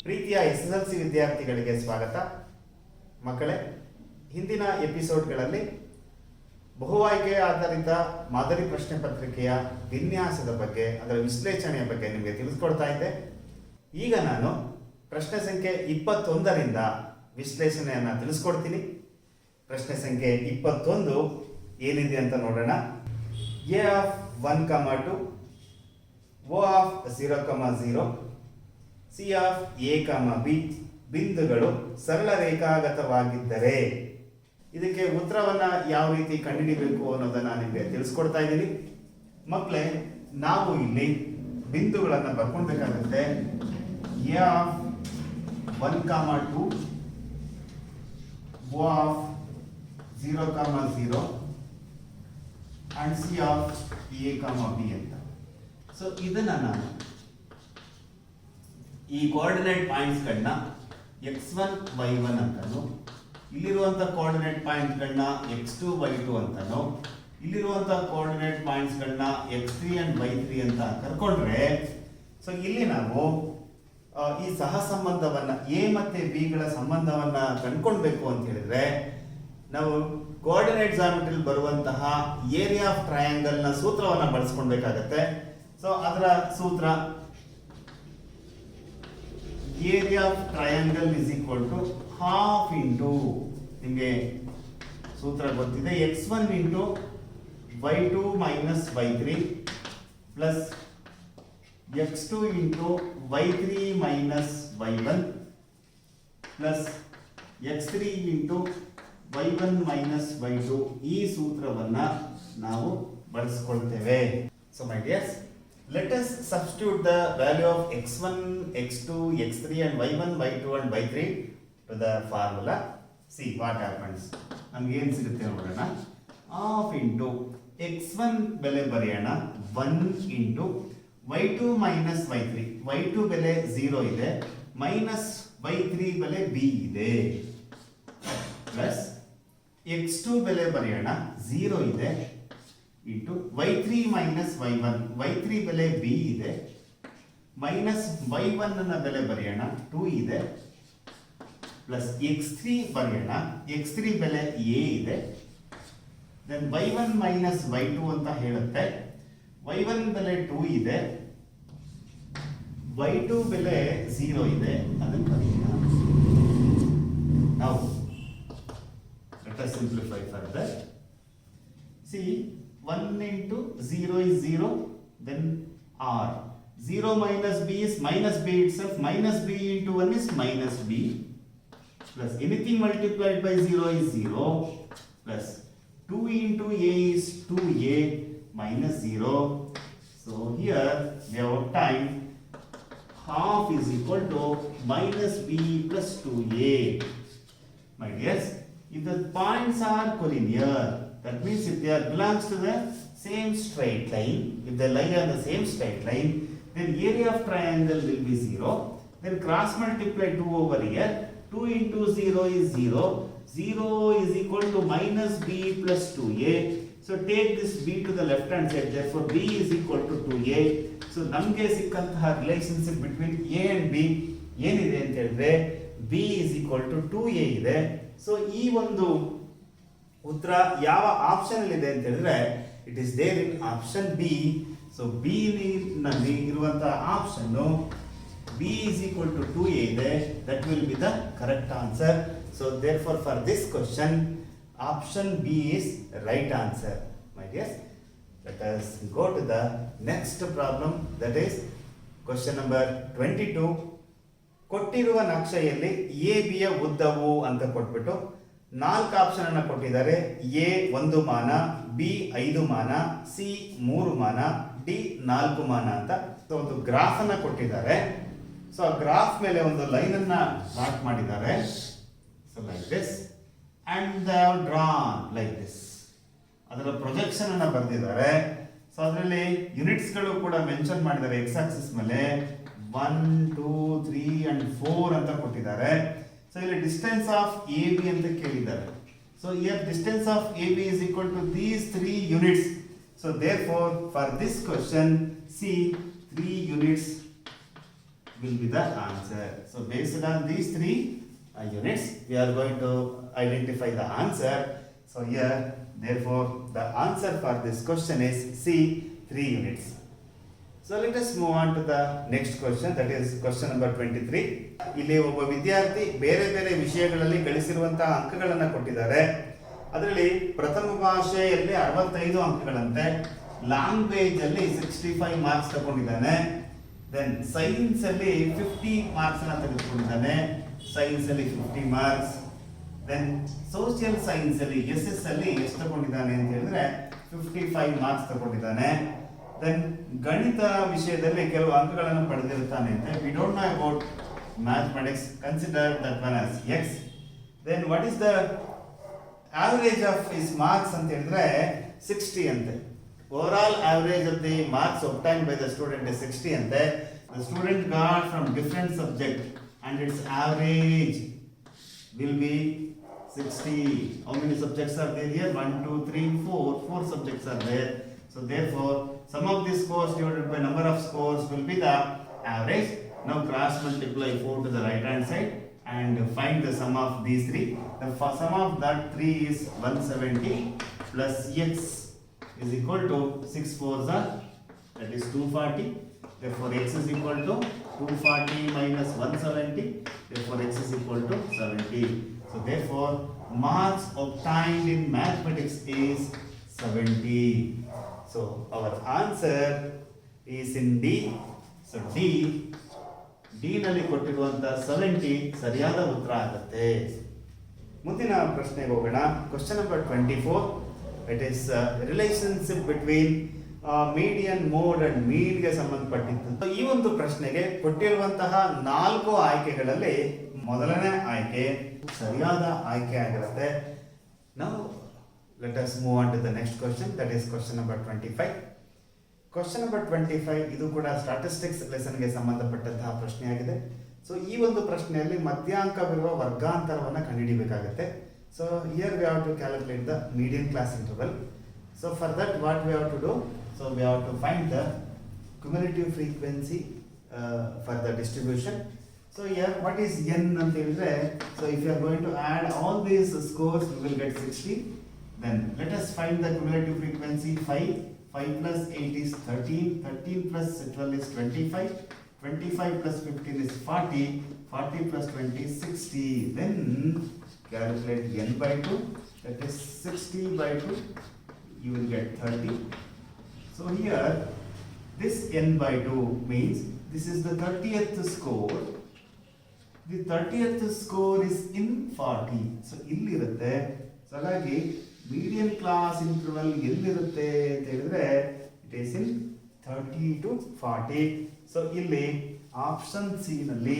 ಪ್ರೀತಿಯ SSLC ವಿದ್ಯಾರ್ಥಿಗಳಿಗೆ ಸ್ವಾಗತ. ಮಕ್ಕಳೇ, ಹಿಂದಿನ ಎಪಿಸೋಡ್ಗಳಲ್ಲಿ ಬಹುಆಯ್ಕೆ ಆಧಾರಿತ ಮಾದರಿ ಪ್ರಶ್ನೆ ಪತ್ರಿಕೆಯ ವಿನ್ಯಾಸದ ಬಗ್ಗೆ, ಅದರ ವಿಶ್ಲೇಷಣೆಯ ಬಗ್ಗೆ ನಿಮಗೆ ತಿಳಿಸ್ಕೊಡ್ತಾ ಇದ್ದೆ. ಈಗ ನಾನು ಪ್ರಶ್ನೆ ಸಂಖ್ಯೆ 21ರಿಂದ ವಿಶ್ಲೇಷಣೆಯನ್ನು ತಿಳಿಸ್ಕೊಡ್ತೀನಿ. ಪ್ರಶ್ನೆ ಸಂಖ್ಯೆ 21 ಏನಿದೆ ಅಂತ ನೋಡೋಣ. A of 1, 2, O of 0, 0, C of A, B ಬಿಂದುಗಳು ಸರಳ ರೇಖಾಗತವಾಗಿದ್ದರೆ ಇದಕ್ಕೆ ಉತ್ತರವನ್ನ ಯಾವ ರೀತಿ ಕಂಡುಹಿಡಿಯಬೇಕು ಅನ್ನೋದನ್ನ ನಿಮಗೆ ತಿಳಿಸ್ಕೊಡ್ತಾ ಇದ್ದೀನಿ. ಮಕ್ಕಳೇ, ನಾವು ಇಲ್ಲಿ ಬಿಂದುಗಳನ್ನು ಬರ್ಕೊಳ್ಬೇಕಾಗುತ್ತೆ. A of 1, 2, O of 0, 0 and C of A, B ಅಂತ. ಸೊ ಇದನ್ನ ನಾನು ಈ ಕೋಆರ್ಡಿನೇಟ್ ಪಾಯಿಂಟ್ಸ್ಗಳನ್ನ x1 y1 ಅಂತಾನು, ಇಲ್ಲಿರುವಂಥ ಕೋಆರ್ಡಿನೇಟ್ ಪಾಯಿಂಟ್ಸ್ಗಳನ್ನ x2 y2 ಅಂತಾನು, ಇಲ್ಲಿರುವಂಥ ಕೋಆರ್ಡಿನೇಟ್ ಪಾಯಿಂಟ್ಸ್ಗಳನ್ನ x3 and y3 ಅಂತ ಕರ್ಕೊಂಡ್ರೆ, ಸೊ ಇಲ್ಲಿ ನಾವು ಈ ಸಹ ಸಂಬಂಧವನ್ನ ಎ ಮತ್ತೆ ಬಿ ಗಳ ಸಂಬಂಧವನ್ನ ಕಂಡುಕೊಳ್ಬೇಕು ಅಂತ ಹೇಳಿದ್ರೆ ನಾವು ಕೋಆರ್ಡಿನೇಟ್ ಜಾಮೆಟ್ರಿಯಲ್ಲಿ ಬರುವಂತಹ ಏರಿಯಾ ಆಫ್ ಟ್ರಯಾಂಗಲ್ ನ ಸೂತ್ರವನ್ನ ಬಳಸ್ಕೊಳ್ಬೇಕಾಗತ್ತೆ. ಸೊ ಅದರ ಸೂತ್ರ area of triangle is equal to half into, ನಿಮಗೆ ಸೂತ್ರ ಗೊತ್ತಿದೆ, x1 into y2 minus y3 plus x2 into y3 minus y1 plus x3 into y1 minus y2. ಈ ಸೂತ್ರವನ್ನ ನಾವು ಬಳಸ್ಕೊಳ್ತೇವೆ. So my dears, let us substitute the value of x1, x2, x3 and y1, y2 and y3 to the formula. See what happens. ನಮಗೆ ಏನು ಸಿಗುತ್ತೆ ನೋಡೋಣ. Half into x1 ಬೆಲೆ ಬರೆಯೋಣ 1 into y2 minus y3, y2 ಬೆಲೆ 0 ಇದೆ, minus y3 ಬೆಲೆ b ಇದೆ, ಪ್ಲಸ್ x2 ಬೆಲೆ ಬರೆಯೋಣ 0 ಇದೆ into y3 minus y1, y3 ಬೆಲೆ b ಇದೆ, ಮೈನಸ್ y1 ನ ಬೆಲೆ ಬರೆಯೋಣ 2 ಇದೆ, ಪ್ಲಸ್ x3 ಬರೆಯೋಣ, x3 ಬೆಲೆ a ಇದೆ, ದೆನ್ y1 ಮೈನಸ್ y2 ಅಂತ ಹೇಳುತ್ತೆ, y1 ಬೆಲೆ 2 ಇದೆ, y2 ಬೆಲೆ 0 ಇದೆ, ಅದನ್ನು ಬರೆಯೋಣ. ನಾವು let us simplify further. See, 1 into 0 is 0, then r. 0 minus b is minus b itself, minus b into 1 is minus b, plus anything multiplied by 0 is 0, plus 2 into a is 2a minus 0. So here we have obtained half is equal to minus b plus 2a. My dears, if the points are collinear, that means if they are belongs to the same straight line, if they lie on the same straight line, then area of triangle will be 0. Then cross multiply 2 over here. 2 into 0 is 0. 0 is equal to minus b plus 2a. So take this b to the left hand side. Therefore b is equal to 2a. So ನಮಗೆ ಸಿಕ್ಕಂತಹ relationship between a and b ಏನಿದೆ ಅಂತ ಹೇಳಿದ್ರೆ b is equal to 2a ಇದೆ. So ಈ ಒಂದು ಉತ್ತರ ಯಾವ ಆಪ್ಷನ್ ಅಲ್ಲಿ ಇದೆ ಅಂತ ಹೇಳಿದ್ರೆ it is there in option B. So B ನಲ್ಲಿ ಇರುವಂತಹ option B is equal to 2a ಇದೆ. That will be the correct answer. So therefore this question option B is right answer. My dears, let us go to the next problem, that is question number 22. ಕೊಟ್ಟಿರುವ ನಕ್ಷೆಯಲ್ಲಿ A ಬಿಯ ಉದ್ದವು ಅಂತ ಕೊಟ್ಬಿಟ್ಟು 4 option ಅನ್ನು ಕೊಟ್ಟಿದ್ದಾರೆ. A 1 ಮಾನ, B 5 ಮಾನ, C 3 ಮಾನ, ಡಿ 4 ಮಾನ ಅಂತ. ಸೊ ಒಂದು ಗ್ರಾಫ್ ಅನ್ನ ಕೊಟ್ಟಿದ್ದಾರೆ. ಸೊ ಆ ಗ್ರಾಫ್ ಮೇಲೆ ಒಂದು ಲೈನ್ ಅನ್ನ ಮಾರ್ಕ್ ಮಾಡಿದ್ದಾರೆ. So like this, and they have drawn like this. ಅದರ ಪ್ರೊಜೆಕ್ಷನ್ ಅನ್ನ ಬರೆದಿದ್ದಾರೆ. ಸೊ ಅದರಲ್ಲಿ ಯೂನಿಟ್ಸ್ ಗಳು ಕೂಡ ಮೆನ್ಷನ್ ಮಾಡಿದ್ದಾರೆ. ಎಕ್ಸ್ ಆಕ್ಸಿಸ್ ಮೇಲೆ 1, 2, 3 and 4 ಅಂತ ಕೊಟ್ಟಿದ್ದಾರೆ. ಸೊ ಇಲ್ಲಿ ಡಿಸ್ಟೆನ್ಸ್ ಆಫ್ ಎ ಬಿ ಅಂತ ಕೇಳಿದ್ದಾರೆ. So here distance of A B is equal to these 3 units. So therefore for this question C 3 units will be the answer. So based on these three units, we are going to identify the answer. So here, therefore, the answer for this question is C, 3 units. So let us move on to the next question, that is question number 23. ಇಲ್ಲಿ ಒಬ್ಬ ವಿದ್ಯಾರ್ಥಿ ಬೇರೆ ಬೇರೆ ವಿಷಯಗಳಲ್ಲಿ ಗಳಿಸಿರುವಂತಹ ಅಂಕಗಳನ್ನು ಕೊಟ್ಟಿದ್ದಾರೆ. ಅದರಲ್ಲಿ ಪ್ರಥಮ ಭಾಷೆಯಲ್ಲಿ 65 ಅಂಕಗಳಂತೆ, ಲ್ಯಾಂಗ್ವೇಜ್ ಅಲ್ಲಿ 65 ಮಾರ್ಕ್ಸ್ ತಗೊಂಡಿದ್ದಾನೆ. ದೆನ್ ಸೈನ್ಸ್ ಅಲ್ಲಿ 50 ಮಾರ್ಕ್ಸ್ ಅನ್ನು ತೆಗೆದುಕೊಂಡಿದ್ದಾನೆ. ಸೈನ್ಸ್ ಅಲ್ಲಿ 50 ಮಾರ್ಕ್ಸ್. ದೆನ್ ಸೋಷಿಯಲ್ ಸೈನ್ಸ್ ಅಲ್ಲಿ SS ಅಲ್ಲಿ ಎಷ್ಟು ತಗೊಂಡಿದ್ದಾನೆ ಅಂತ ಹೇಳಿದ್ರೆ 55 ಮಾರ್ಕ್ಸ್ ತಗೊಂಡಿದ್ದಾನೆ. ದೆನ್ ಗಣಿತ ವಿಷಯದಲ್ಲಿ ಕೆಲವು ಅಂಕಗಳನ್ನು ಪಡೆದಿರುತ್ತಾನೆ ಅಂತ. We don't know about mathematics, consider that one as X. Then what is the average of his marks ಅಂತ ಹೇಳಿದ್ರೆ 60 ಅಂತೆ. Overall average of the marks obtained by the student is 60 ante. The student got from different subject and its average will be 60. How many subjects are there here? 1, 2, 3, 4. 4 subjects are there. So therefore, sum of the scores divided by number of scores will be the average. Now cross multiply 4 to the right hand side and find the sum of these three. The sum of that 3 is 170 plus X is equal to 6 4s are, that is 240. Therefore X is equal to 240 minus 170. Therefore X is equal to 70. So therefore marks obtained in mathematics is 70. So our answer is in D. So D ನಲ್ಲಿ ಕೊಟ್ಟಿರುವಂತ 70 ಸರಿಯಾದ ಉತ್ತರ ಆಗುತ್ತೆ. ಮುಂದಿನ ಪ್ರಶ್ನೆಗೆ ಹೋಗೋಣ. Question number 24. It is relationship between median mode and mean ಗೆ ಸಂಬಂಧಪಟ್ಟಿದ್ದು. ಈ ಒಂದು ಪ್ರಶ್ನೆಗೆ ಕೊಟ್ಟಿರುವಂತಹ 4 ಆಯ್ಕೆಗಳಲ್ಲಿ ಮೊದಲನೇ ಆಯ್ಕೆ ಸರಿಯಾದ ಆಯ್ಕೆ ಆಗಿರುತ್ತೆ. Now let us move on to the next question, that is question number 25. Question number 25 ಇದು ಕೂಡ ಸ್ಟಾಟಿಸ್ಟಿಕ್ಸ್ ಲೆಸನ್ಗೆ ಸಂಬಂಧಪಟ್ಟಂತಹ ಪ್ರಶ್ನೆ ಆಗಿದೆ. ಸೊ ಈ ಒಂದು ಪ್ರಶ್ನೆಯಲ್ಲಿ ಮಧ್ಯಾಂಕವಿರುವ ವರ್ಗಾಂತರವನ್ನು ಕಂಡುಹಿಡಿಯಬೇಕಾಗುತ್ತೆ. So here we have to calculate the median class interval. So for that what we have to do, so we have to find the cumulative frequency for the distribution. So here what is n ಅಂತ ಹೇಳಿದ್ರೆ, so if you are going to add all these scores we will get 60. Then let us find the cumulative frequency 5. 5 plus 8 is 13, 13 plus 12 is 25, 25 plus 15 is 40, 40 plus 20 is 60. Then calculate n by 2, that is 60 by 2, you will get 30. So here this n by 2 means this is the 30th score. The 30th score is in 40. So illirutte. So ಹಾಗಾಗಿ median class interval ಎಲ್ಲಿರುತ್ತೆ ಅಂತ ಹೇಳಿದ್ರೆ it is in 30 to 40. So ಇಲ್ಲಿ option C ನಲ್ಲಿ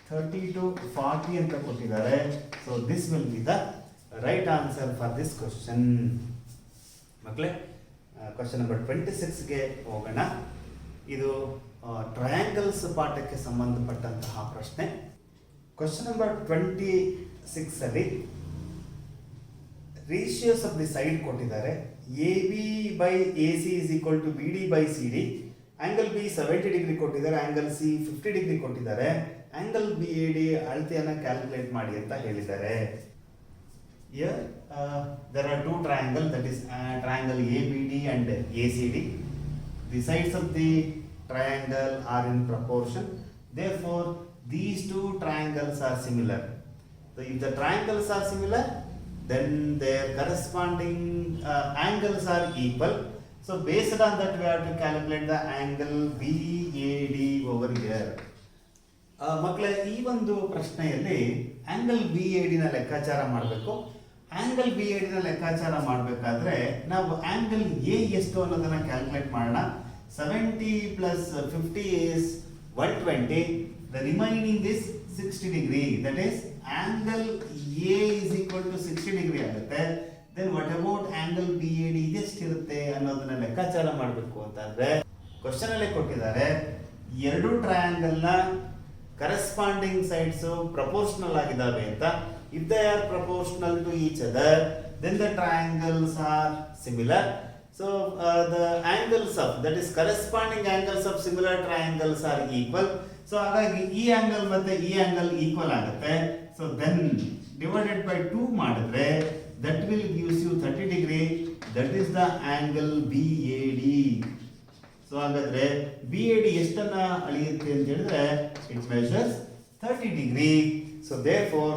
30 to 40 ಅಂತ ಕೊಟ್ಟಿದ್ದಾರೆ. So this will be the right answer for this question. ಮಕ್ಕಳೇ, question number 26 ಗೆ ಹೋಗೋಣ. ಇದು ಟ್ರಯಾಂಗಲ್ಸ್ ಪಾಠಕ್ಕೆ ಸಂಬಂಧಪಟ್ಟಂತಹ ಪ್ರಶ್ನೆ. ಕ್ವಶನ್ ನಂಬರ್ 26 ಅಲ್ಲಿ ರೇಷಿಯೋಸ್ ಆಫ್ ದಿ ಸೈಡ್ ಕೊಟ್ಟಿದ್ದಾರೆ. AB by AC is equal to BD by CD. Angle B 70 degree ಕೊಟ್ಟಿದ್ದಾರೆ, ಆಂಗಲ್ C 50 ಡಿಗ್ರಿ ಕೊಟ್ಟಿದ್ದಾರೆ. ಆಂಗಲ್ BAD ಅಳತೆಯನ್ನು ಕ್ಯಾಲ್ಕುಲೇಟ್ ಮಾಡಿ ಅಂತ ಹೇಳಿದ್ದಾರೆ. Here there are two triangles, that is triangle ABD and ACD. The sides of the triangle are in proportion. Therefore these two triangles are similar. So if the triangles are similar, then their corresponding angles are equal. So based on that we have to calculate the angle BAD over here. ಮಕ್ಕಳೇ, ಈ ಒಂದು ಪ್ರಶ್ನೆಯಲ್ಲಿ angle BAD ನ ಲೆಕ್ಕಾಚಾರ ಮಾಡಬೇಕು. Angle BAD ನ ಲೆಕ್ಕಾಚಾರ ಮಾಡಬೇಕಾದ್ರೆ ನಾವು ಆಂಗಲ್ A ಎಷ್ಟು ಅನ್ನೋದನ್ನ ಕ್ಯಾಲ್ಕುಲೇಟ್ ಮಾಡೋಣ. 70 plus 50 is 120. The remaining is 60 degree. That is angle A is equal to 60 degree ಆಗುತ್ತೆ. Then what about angle BAD ಇದೆಷ್ಟಿರುತ್ತೆ ಅನ್ನೋದನ್ನ ಲೆಕ್ಕಾಚಾರ ಮಾಡಬೇಕು ಅಂತಂದ್ರೆ ಕ್ವಶನ್ ಅಲ್ಲೇ ಕೊಟ್ಟಿದ್ದಾರೆ. ಎರಡು ಟ್ರಯಾಂಗಲ್ ನ ಕರೆಸ್ಪಾಂಡಿಂಗ್ ಸೈಡ್ಸ್ ಪ್ರಪೋರ್ಷನಲ್ ಆಗಿದಾವೆ ಅಂತ. If they are proportional to each other, then the triangles are similar. So the angles of, that is corresponding angles of similar triangles are equal. So ಹಾಗಾಗಿ ಈ angle ಮತ್ತೆ ಈ angle equal ಆಗುತ್ತೆ. So then divided by 2 ಮಾಡಿದ್ರೆ that will gives you 30 degree. That is the angle BAD. So ಹಾಗಾದ್ರೆ BAD ಎಷ್ಟನ್ನ ಅಳೆಯುತ್ತೆ ಅಂತ ಹೇಳಿದ್ರೆ it measures 30 degree. So therefore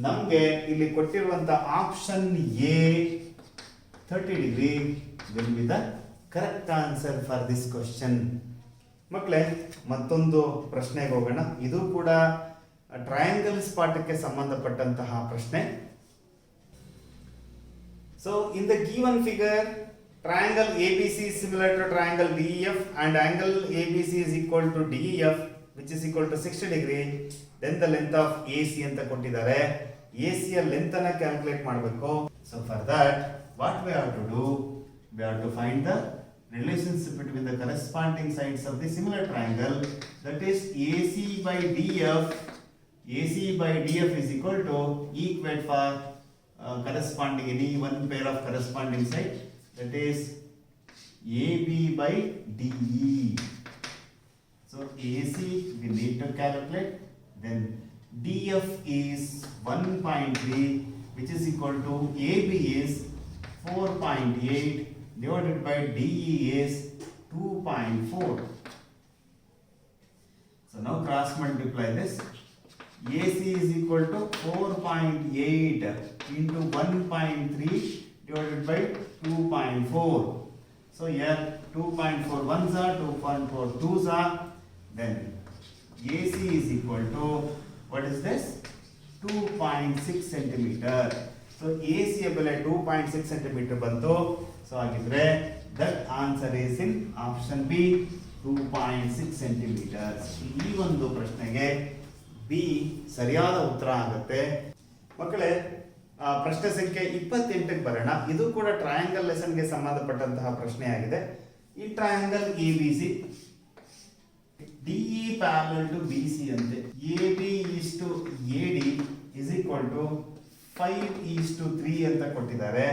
ನಮಗೆ ಇಲ್ಲಿ ಕೊಟ್ಟಿರುವಂತ option A 30 degree will be the correct answer for this question. ಮಕ್ಕಳೇ, ಮತ್ತೊಂದು ಪ್ರಶ್ನೆಗೆ ಹೋಗೋಣ. ಇದು ಕೂಡ ಟ್ರಯಾಂಗಲ್ಸ್ ಪಾಠಕ್ಕೆ ಸಂಬಂಧಪಟ್ಟಂತಹ ಪ್ರಶ್ನೆ. So in the given figure triangle ABC is similar to triangle DEF and angle ABC is equal to DEF which is equal to 60 degree. Then the length of AC ಅಂತ ಕೊಟ್ಟಿದ್ದಾರೆ. AC ಯ length ಅನ್ನು calculate ಮಾಡಬೇಕು. So for that what we have to do, we have to find the relationship between the corresponding sides of the similar triangle, that is AC by DF. AC by DF is equal to equate for corresponding any one pair of corresponding side, that is AB by DE. So AC we need to calculate. Then DF is 1.3 which is equal to AB is 4.8 divided by DE is 2.4. So now cross multiply this. AC is equal to 4.8 into 1.3 divided by 2.4. So here 2.4 ones are, 2.4 twos are. Then AC is equal to, what is this? 2.6 centimeter. So AC ಬೆಲೆ 2.6 centimeter ಬಂತು. So ಹಾಗಿದ್ರೆ that answer is in option B 2.6 centimeters. ಈ ಒಂದು ಪ್ರಶ್ನೆಗೆ B ಸರಿಯಾದ ಉತ್ತರ ಆಗುತ್ತೆ. ಮಕ್ಕಳೇ, ಪ್ರಶ್ನೆ ಸಂಖ್ಯೆ 28ಕ್ಕೆ ಬರೋಣ. ಇದು ಕೂಡ ಟ್ರಯಾಂಗಲ್ ಲೆಸನ್ಗೆ ಸಂಬಂಧಪಟ್ಟಂತಹ ಪ್ರಶ್ನೆ ಆಗಿದೆ. ಈ triangle ABC DE parallel to BC ಅಂತೆ. AB is to AD is equal to 5:3 ಅಂತ ಕೊಟ್ಟಿದ್ದಾರೆ.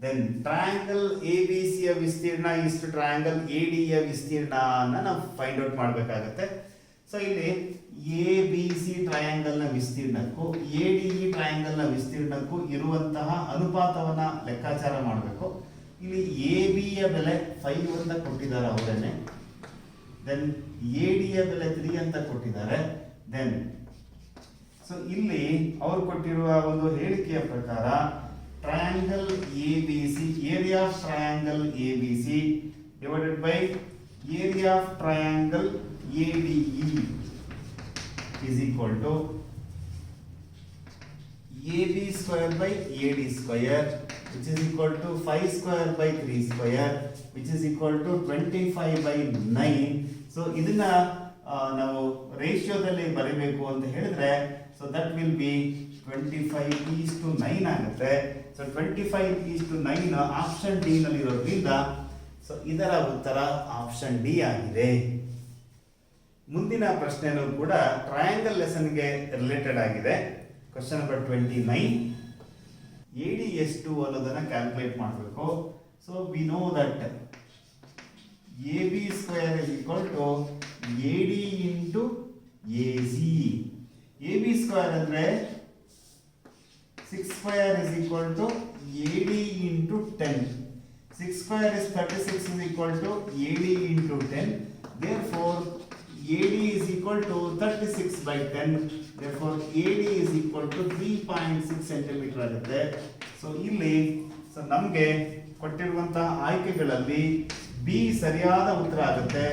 ದೆನ್ ಟ್ರಯಾಂಗಲ್ ABC ಯ ವಿಸ್ತೀರ್ಣ is to ಟ್ರಯಾಂಗಲ್ AD ಯ ವಿಸ್ತೀರ್ಣ ಅನ್ನು ನಾವು ಫೈಂಡ್ ಔಟ್ ಮಾಡಬೇಕಾಗುತ್ತೆ. ಸೊ ಇಲ್ಲಿ ABC ಟ್ರಯಾಂಗಲ್ ನ ವಿಸ್ತೀರ್ಣಕ್ಕೂ ADE ಟ್ರಯಾಂಗಲ್ ನ ವಿಸ್ತೀರ್ಣಕ್ಕೂ ಇರುವಂತಹ ಅನುಪಾತವನ್ನ ಲೆಕ್ಕಾಚಾರ ಮಾಡಬೇಕು. ಇಲ್ಲಿ AB ಯ ಬೆಲೆ 5 ಅಂತ ಕೊಟ್ಟಿದ್ದಾರೆ ಅವರೇನೆ. ದೆನ್ AD ಯ ಬೆಲೆ 3 ಅಂತ ಕೊಟ್ಟಿದ್ದಾರೆ. ದೆನ್ ಸೊ ಇಲ್ಲಿ ಅವರು ಕೊಟ್ಟಿರುವ ಒಂದು ಹೇಳಿಕೆಯ ಪ್ರಕಾರ triangle ABC, area of triangle ABC divided by area of triangle ADE is equal to AB square by AD square which is equal to 5 square by 3 square which is equal to 25 by 9. So ಇದನ್ನ ನಾವು ರೇಷಿಯೋದಲ್ಲಿ ಬರೀಬೇಕು ಅಂತ ಹೇಳಿದ್ರೆ so that will be 25:9 ಆಗುತ್ತೆ. So 25:9 option D ನಲ್ಲಿ ಇರೋದ್ರಿಂದ so ಇದರ ಉತ್ತರ ಆಪ್ಷನ್ ಡಿ ಆಗಿದೆ. ಮುಂದಿನ ಪ್ರಶ್ನೆನೂ ಕೂಡ ಟ್ರಯಾಂಗಲ್ ಲೆಸನ್ಗೆ ರಿಲೇಟೆಡ್ ಆಗಿದೆ. Question number 29. AD ಎಷ್ಟು ಅನ್ನೋದನ್ನ ಕ್ಯಾಲ್ಕುಲೇಟ್ ಮಾಡಬೇಕು. So we know that AB square is equal to AD into AC. AB square ಅಂದ್ರೆ 6 square is equal to AD into 10. 6 square is 36 is equal to AD into 10. Therefore AD is equal to 36 by 10. Therefore AD is equal to 3.6 centimeter ಆಗುತ್ತೆ. So ಇಲ್ಲಿ ನಮಗೆ ಕೊಟ್ಟಿರುವಂತಹ ಆಯ್ಕೆಗಳಲ್ಲಿ B ಸರಿಯಾದ ಉತ್ತರ ಆಗುತ್ತೆ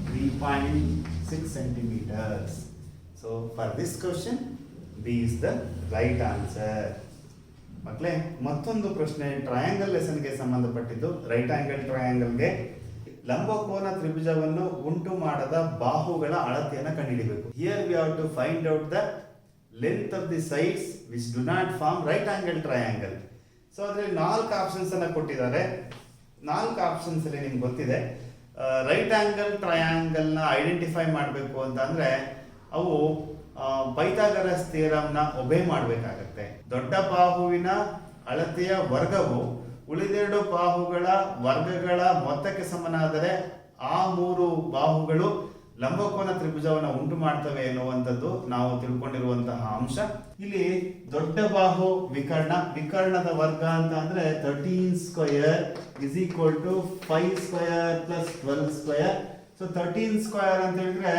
3.6 centimeters. So for this question B is the right answer. ಮಕ್ಕಳೇ, ಮತ್ತೊಂದು ಪ್ರಶ್ನೆ ಟ್ರಯಾಂಗಲ್ ಲೆಸನ್ಗೆ ಸಂಬಂಧಪಟ್ಟಿದ್ದು. ರೈಟ್ ಆಂಗಲ್ ಟ್ರಯಾಂಗಲ್ಗೆ ಲಂಬಕೋನ ತ್ರಿಭುಜವನ್ನು ಉಂಟು ಮಾಡದ ಬಾಹುಗಳ ಅಳತೆಯನ್ನು ಕಂಡುಹಿಡಿಯಬೇಕು. Here we have to find out the length of the sides which do not form right angle triangle. So ಅದರಲ್ಲಿ 4 ಆಪ್ಷನ್ಸ್ ಅನ್ನ ಕೊಟ್ಟಿದ್ದಾರೆ. 4 ಆಪ್ಷನ್ಸ್ ಅಲ್ಲಿ ನಿಮ್ಗೆ ಗೊತ್ತಿದೆ. ರೈಟ್ ಆಂಗಲ್ ಟ್ರಯಾಂಗಲ್ ನ ಐಡೆಂಟಿಫೈ ಮಾಡಬೇಕು ಅಂತ ಅಂದ್ರೆ ಅವು ಪೈಥಾಗರಸ್ ಥಿಯರಂ ನ ಒಬೆ ಮಾಡಬೇಕಾಗತ್ತೆ. ದೊಡ್ಡ ಬಾಹುವಿನ ಅಳತೆಯ ವರ್ಗವು ಉಳಿದೆರಡು ಬಾಹುಗಳ ವರ್ಗಗಳ ಮೊತ್ತಕ್ಕೆ ಸಮನಾದರೆ ಆ 3 ಬಾಹುಗಳು ಲಂಬಕೋನ ತ್ರಿಭುಜವನ್ನು ಉಂಟು ಮಾಡ್ತವೆ ಎನ್ನುವಂಥದ್ದು ನಾವು ತಿಳ್ಕೊಂಡಿರುವಂತಹ ಅಂಶ. ಇಲ್ಲಿ ದೊಡ್ಡ ಬಾಹು ವಿಕರ್ಣದ ವರ್ಗ ಅಂತ ಅಂದ್ರೆ 13 square is equal to 5 square plus 12 square. So 13 square ಅಂತ ಹೇಳಿದ್ರೆ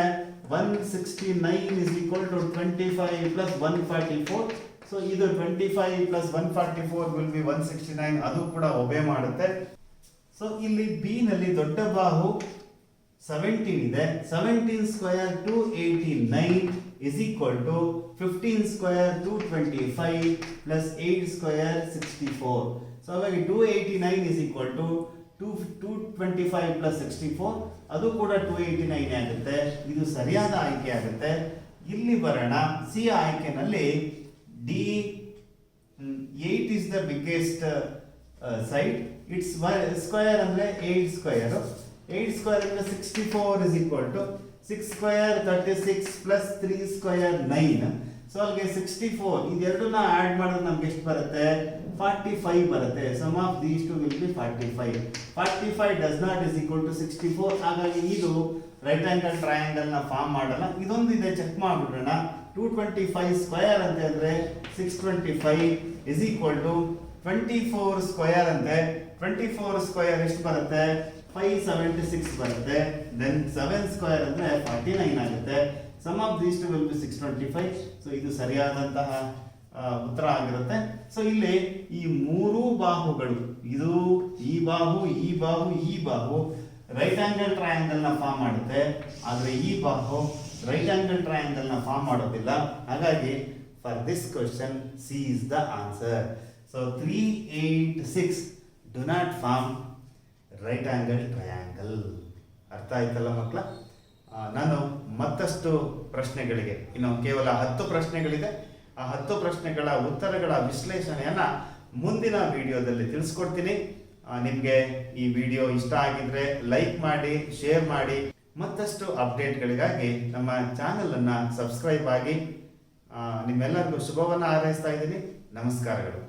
169 is equal to 25 plus 144. So ಇದು 25 ಪ್ಲಸ್ 144 ವಿಲ್ ಬಿ 169, ಅದು ಕೂಡ ಒಬೆ ಮಾಡುತ್ತೆ. ಸೊ ಇಲ್ಲಿ ಬಿ ನಲ್ಲಿ ದೊಡ್ಡ ಬಾಹು 17 ಇದೆ. 17 square 289 is equal to 15 square 225 plus 8 square 64. So ಹಾಗಾಗಿ 289 ಇಸ್ ಈಕ್ವಲ್ ಟು 225 ಪ್ಲಸ್ 64, ಅದು ಕೂಡ 289 ಆಗುತ್ತೆ. ಇದು ಸರಿಯಾದ ಆಯ್ಕೆ ಆಗುತ್ತೆ. ಇಲ್ಲಿ ಬರೋಣ, ಸಿ ಆಯ್ಕೆನಲ್ಲಿ D 8 is the biggest side. It's square ಅಂದ್ರೆ 8 ಸ್ಕ್ವೇರ್. 8 ಸ್ಕ್ವೇರ್ ಅಂದ್ರೆ 64 is equal to 6 square 36 plus 3 square 9. So ಅಲ್ಲಿಗೆ 64 ಇದೆರಡನ್ನ ಆಡ್ ಮಾಡಿದ್ರೆ ನಮ್ಗೆ ಎಷ್ಟು ಬರುತ್ತೆ? 45 ಬರುತ್ತೆ. Sum of these two will be 45. 45 does not is equal to 64. ಹಾಗಾಗಿ ಇದು ರೈಟ್ ಆಂಗಲ್ ಟ್ರಯಾಂಗಲ್ ನ ಫಾರ್ಮ್ ಮಾಡಲ್ಲ. ಇದೊಂದು ಇದೆ, ಚೆಕ್ ಮಾಡ್ಬಿಡೋಣ. 225 ಸ್ಕ್ವೇರ್ ಅಂತ ಹೇಳಿದ್ರೆ 625 ಇಸ್ ಈಕ್ವಲ್ ಟು 24 ಸ್ಕ್ವೇರ್ ಅಂತೆ. 24 ಸ್ಕ್ವೇರ್ ಎಷ್ಟು ಬರುತ್ತೆ? 576 ಬರುತ್ತೆ. ದೆನ್ 7 ಸ್ಕ್ವೇರ್ ಅಂದ್ರೆ 49 ಆಗುತ್ತೆ. Sum of these two will be 625. So ಇದು ಸರಿಯಾದಂತಹ ಉತ್ತರ ಆಗಿರುತ್ತೆ. ಸೊ ಇಲ್ಲಿ ಈ ಮೂರು ಬಾಹುಗಳು, ಇದು ಈ ಬಾಹು, ಈ ಬಾಹು, ಈ ಬಾಹು ರೈಟ್ ಆಂಗಲ್ ಟ್ರಯಾಂಗಲ್ ನ ಫಾರ್ಮ್ ಮಾಡುತ್ತೆ. ಆದ್ರೆ ಈ ಬಾಹು ರೈಟ್ ಆಂಗಲ್ ಟ್ರಯಾಂಗಲ್ ನ ಫಾರ್ಮ್ ಮಾಡೋದಿಲ್ಲ. ಹಾಗಾಗಿ for this question C is the answer. So 3, 8, 6 do not form right angle triangle. ಅರ್ಥ ಆಯ್ತಲ್ಲ ಮಕ್ಕಳ? ನಾನು ಮತ್ತಷ್ಟು ಪ್ರಶ್ನೆಗಳಿಗೆ, ಇನ್ನು ಕೇವಲ 10 ಪ್ರಶ್ನೆಗಳಿದೆ, ಆ 10 ಪ್ರಶ್ನೆಗಳ ಉತ್ತರಗಳ ವಿಶ್ಲೇಷಣೆಯನ್ನ ಮುಂದಿನ ವಿಡಿಯೋದಲ್ಲಿ ತಿಳಿಸ್ಕೊಡ್ತೀನಿ. ನಿಮಗೆ ಈ ವಿಡಿಯೋ ಇಷ್ಟ ಆಗಿದ್ರೆ ಲೈಕ್ ಮಾಡಿ, ಶೇರ್ ಮಾಡಿ. ಮತ್ತಷ್ಟು ಅಪ್ಡೇಟ್ಗಳಿಗಾಗಿ ನಮ್ಮ ಚಾನೆಲ್ ಅನ್ನ ಸಬ್ಸ್ಕ್ರೈಬ್ ಆಗಿ. ನಿಮ್ಮೆಲ್ಲರಿಗೂ ಶುಭವನ್ನ ಹಾರೈಸ್ತಾ ಇದ್ದೀನಿ. ನಮಸ್ಕಾರಗಳು.